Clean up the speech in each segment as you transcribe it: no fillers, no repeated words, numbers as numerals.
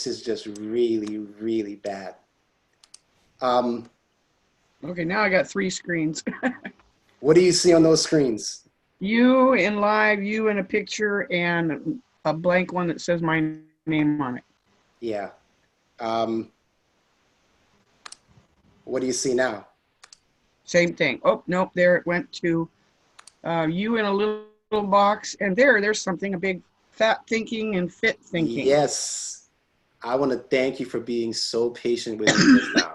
is just really, really bad. Um, Okay, now I got three screens. what do you see on those screens? You in live, you in a picture, and a blank one that says my name on it. Yeah. Um, what do you see now? Same thing. Oh, nope, there it went to you in a little box, and there's something, a big fat thinking and fit thinking. Yes. I want to thank you for being so patient with me just now.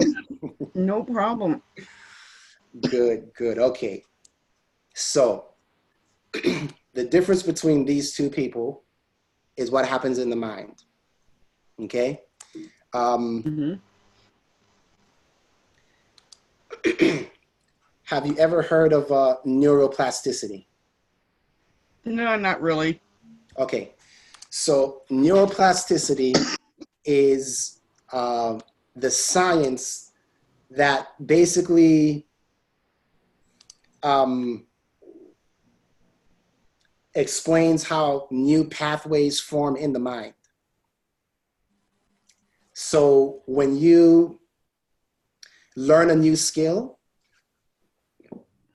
No problem. Good, good. Okay. So the difference between these two people is what happens in the mind. Okay. Um, Mm-hmm. have you ever heard of neuroplasticity? No, not really. Okay. So neuroplasticity is the science that basically um, explains how new pathways form in the mind. So when you learn a new skill,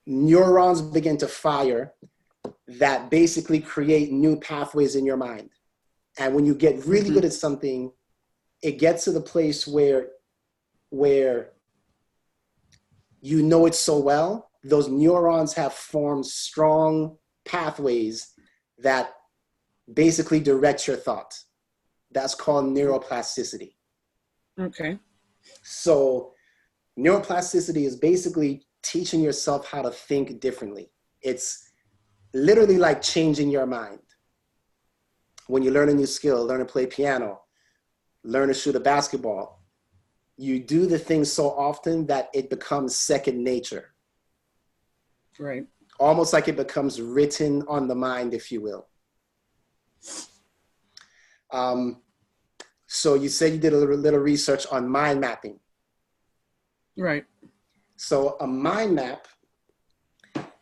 neurons begin to fire that basically create new pathways in your mind. And when you get really Mm-hmm. good at something, it gets to the place where you know it so well, those neurons have formed strong pathways that basically direct your thought. That's called neuroplasticity. Okay. So neuroplasticity is basically teaching yourself how to think differently. It's literally like changing your mind. When you learn a new skill, learn to play piano, learn to shoot a basketball, you do the things so often that it becomes second nature. Right. Almost like it becomes written on the mind, if you will. Um, so you said you did a little research on mind mapping. Right. So a mind map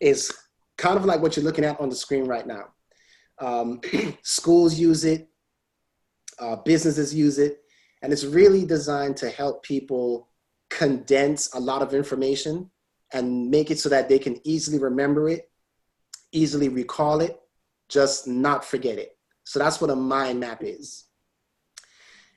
is kind of like what you're looking at on the screen right now. Schools use it, businesses use it, and it's really designed to help people condense a lot of information and make it so that they can easily remember it, easily recall it, just not forget it. So that's what a mind map is.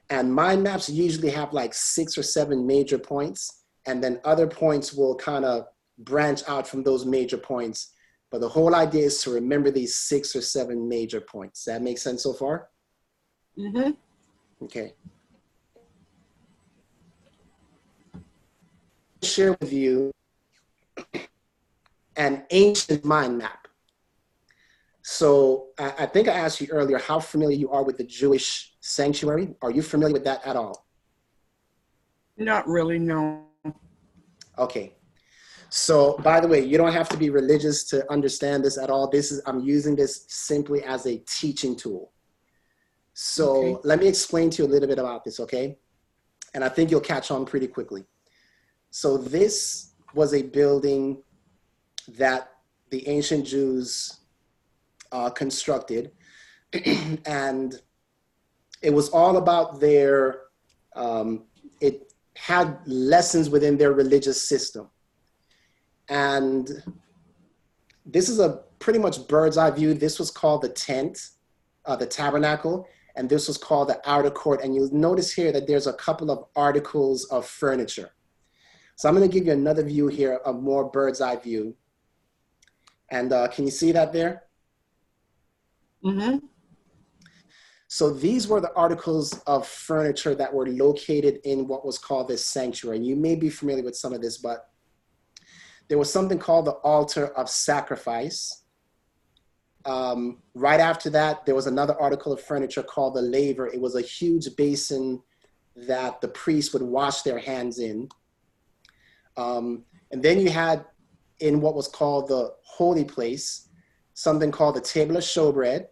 And mind maps usually have like 6 or 7 major points, and then other points will kind of branch out from those major points. But the whole idea is to remember these 6 or 7 major points. That makes sense so far? Mm-hmm. Okay. Share with you an ancient mind map. So I think I asked you earlier how familiar you are with the Jewish sanctuary. Are you familiar with that at all? Not really, no. Okay. So by the way, you don't have to be religious to understand this at all. I'm using this simply as a teaching tool. Okay. So let me explain to you a little bit about this, okay? And I think you'll catch on pretty quickly. So this was a building that the ancient Jews constructed, and it was all about it had lessons within their religious system. And this is a pretty much bird's eye view. This was called the tent, the tabernacle, and this was called the outer court. And you'll notice here that there's a couple of articles of furniture. So I'm going to give you another view here, a more bird's eye view. And can you see that there? Mm-hmm. So these were the articles of furniture that were located in what was called this sanctuary. You may be familiar with some of this, but there was something called the altar of sacrifice. Right after that, there was another article of furniture called the laver. It was a huge basin that the priests would wash their hands in. And then you had in what was called the holy place, something called the table of showbread.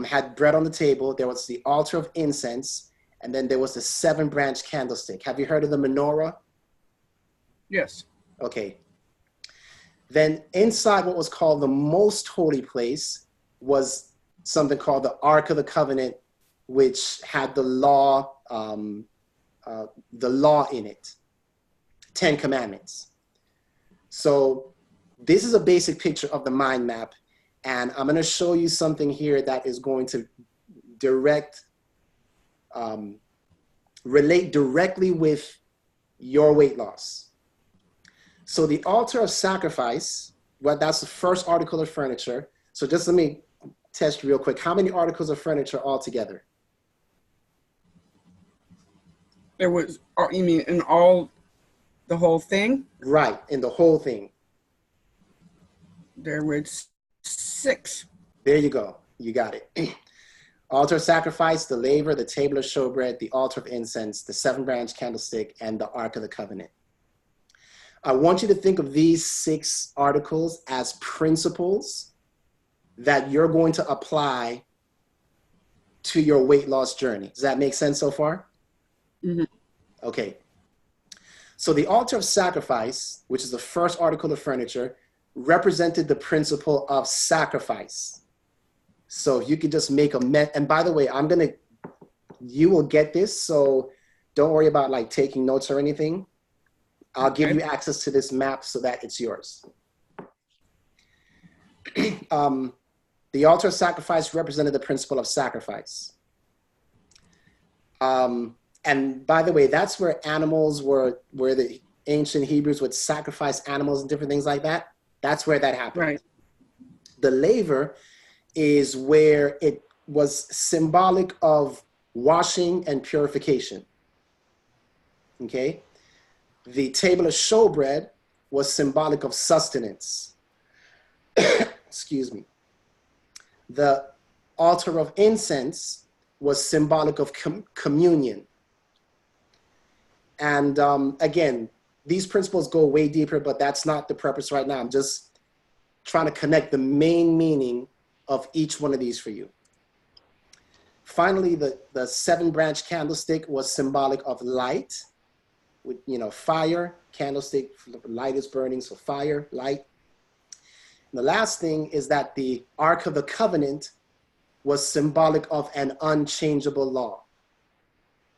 Had bread on the table. There was the altar of incense, and then there was the 7-branch candlestick. Have you heard of the menorah? Yes. Okay. Then inside what was called the most holy place was something called the Ark of the Covenant, which had the law in it, 10 Commandments. So this is a basic picture of the mind map. And I'm going to show you something here that is going to relate directly with your weight loss. So the altar of sacrifice, well, that's the first article of furniture. So just let me test real quick. How many articles of furniture altogether? There was, you mean in all, the whole thing? Right, in the whole thing. There was 6. There you go. You got it. Altar of sacrifice, the laver, the table of showbread, the altar of incense, the 7-branch candlestick, and the Ark of the Covenant. I want you to think of these 6 articles as principles that you're going to apply to your weight loss journey. Does that make sense so far? Mm-hmm. Okay. So the altar of sacrifice, which is the first article of furniture, represented the principle of sacrifice. So you could just make and by the way, you will get this. So don't worry about like taking notes or anything. I'll give you access to this map so that it's yours. The altar of sacrifice represented the principle of sacrifice. And by the way, that's where animals were, where the ancient Hebrews would sacrifice animals and different things like that. That's where that happened. Right. The laver is where it was symbolic of washing and purification. Okay. The table of showbread was symbolic of sustenance. Excuse me. The altar of incense was symbolic of communion. And again, these principles go way deeper, but that's not the purpose right now. I'm just trying to connect the main meaning of each one of these for you. Finally, the 7-branch candlestick was symbolic of light, with, fire. Candlestick, light is burning, so fire, light. And the last thing is that the Ark of the Covenant was symbolic of an unchangeable law.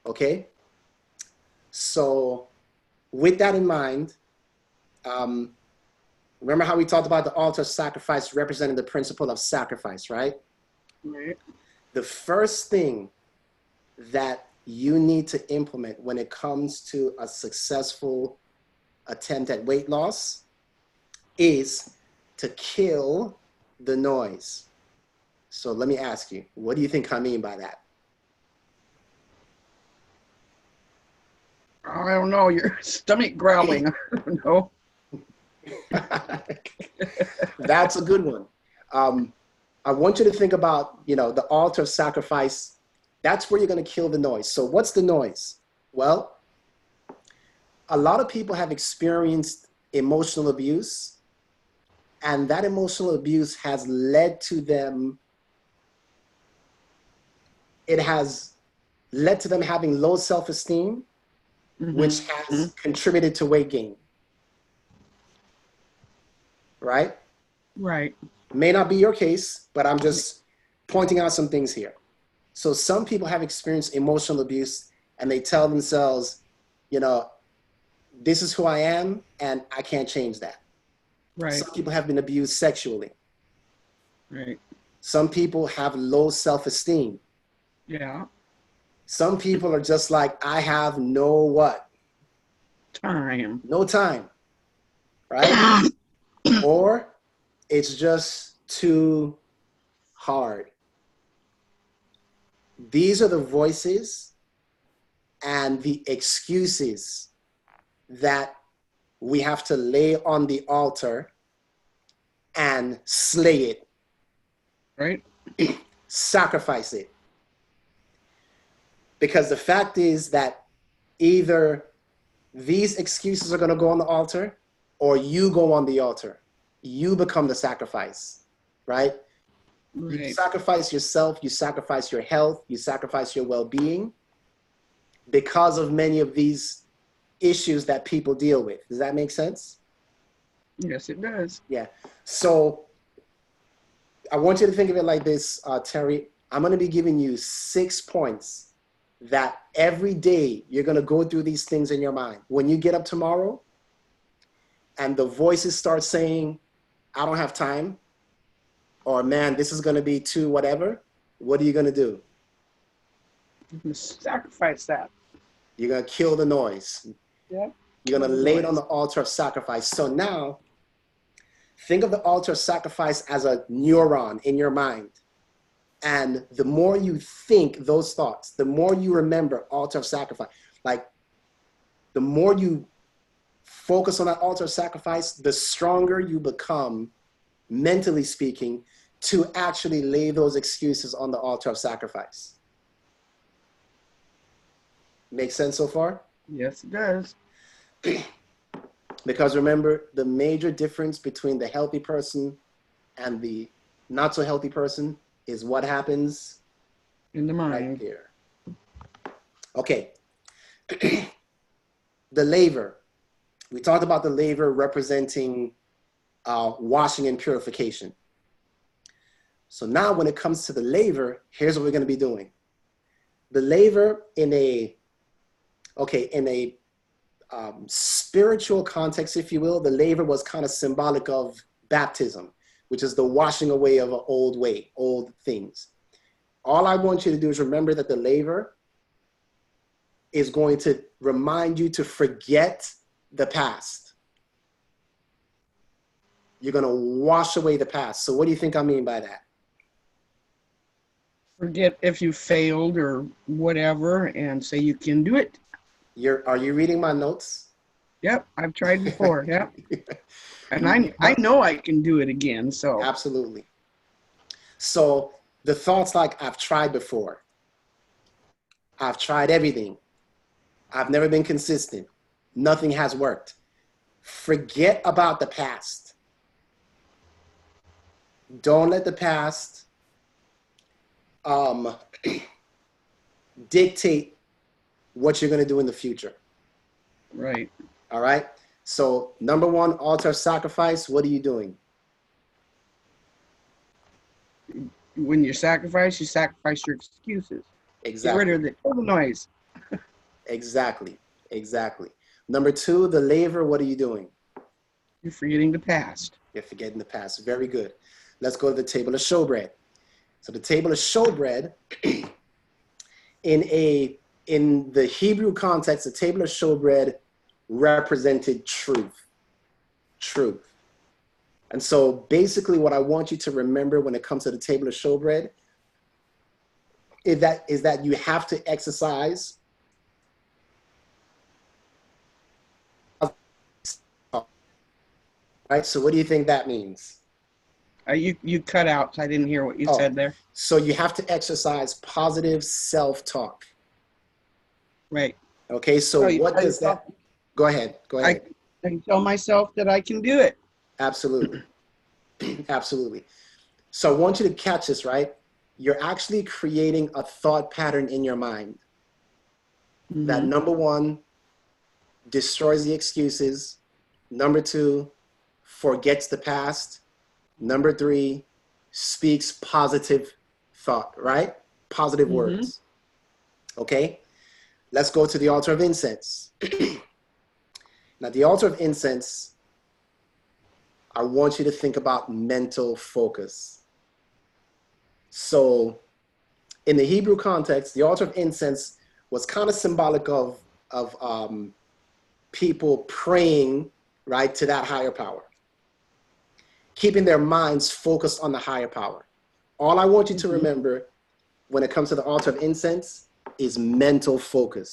Okay? So with that in mind, remember how we talked about the altar of sacrifice representing the principle of sacrifice, right? Right. The first thing that you need to implement when it comes to a successful attempt at weight loss is to kill the noise. So let me ask you, what do you think I mean by that? I don't know, your stomach growling. I don't know. That's a good one. I want you to think about, the altar of sacrifice. That's where you're going to kill the noise. So what's the noise? Well, a lot of people have experienced emotional abuse, and that emotional abuse has led to them, it has led to them having low self-esteem, which has contributed to weight gain. Right? Right. May not be your case, but I'm just pointing out some things here. So some people have experienced emotional abuse and they tell themselves, this is who I am and I can't change that. Right. Some people have been abused sexually. Right. Some people have low self-esteem. Yeah. Some people are just like, I have no what? Time. No time. Right? Or it's just too hard. These are the voices and the excuses that we have to lay on the altar and slay it. Right. Sacrifice it. Because the fact is that either these excuses are going to go on the altar or you go on the altar. You become the sacrifice, right? Right. You sacrifice yourself, you sacrifice your health, you sacrifice your well-being because of many of these issues that people deal with. Does that make sense? Yes, it does. Yeah. So I want you to think of it like this, Terry. I'm going to be giving you 6 points that every day you're going to go through these things in your mind. When you get up tomorrow and the voices start saying, I don't have time, or man, this is going to be too whatever, what are you going to do? Sacrifice that. You're going to kill the noise. Yeah. You're going to lay it on the altar of sacrifice. So now, think of the altar of sacrifice as a neuron in your mind. And the more you think those thoughts, the more you remember altar of sacrifice. Like, the more you focus on that altar of sacrifice, the stronger you become, mentally speaking, to actually lay those excuses on the altar of sacrifice. Make sense so far? Yes, it does. Because remember, the major difference between the healthy person and the not so healthy person is what happens in the mind. right here. Okay. The laver. We talked about the laver representing washing and purification. So now when it comes to the laver, here's what we're going to be doing. The laver in a spiritual context, if you will, the laver was kind of symbolic of baptism, which is the washing away of an old things. All I want you to do is remember that the laver is going to remind you to forget the past. You're going to wash away the past. So what do you think I mean by that? Forget if you failed or whatever and say you can do it. Are you reading my notes? Yep, I've tried before. Yep. And I know I can do it again. So absolutely. So the thoughts like, I've tried before. I've tried everything. I've never been consistent. Nothing has worked. Forget about the past. Don't let the past dictate what you're going to do in the future. Right. All right. So number one, altar of sacrifice. What are you doing? When you sacrifice your excuses. Exactly. Get rid of the noise. Exactly. Number two, the laver. What are you doing? You're forgetting the past. You're forgetting the past. Very good. Let's go to the table of showbread. So the table of showbread, in the Hebrew context, the table of showbread represented truth. And so basically what I want you to remember when it comes to the table of showbread is that you have to exercise right? So what do you think that means? You cut out, so I didn't hear what you said there. So you have to exercise positive self-talk. Right. Okay, so what does that... Go ahead. I can tell myself that I can do it. Absolutely. Absolutely. So I want you to catch this, right? You're actually creating a thought pattern in your mind that, number one, destroys the excuses. Number two, forgets the past. Number three, speaks positive thought, right? Positive words. Okay? Let's go to the altar of incense. Now, the altar of incense, I want you to think about mental focus. So in the Hebrew context, the altar of incense was kind of symbolic of people praying, right, to that higher power, keeping their minds focused on the higher power. All I want you to remember when it comes to the altar of incense is mental focus.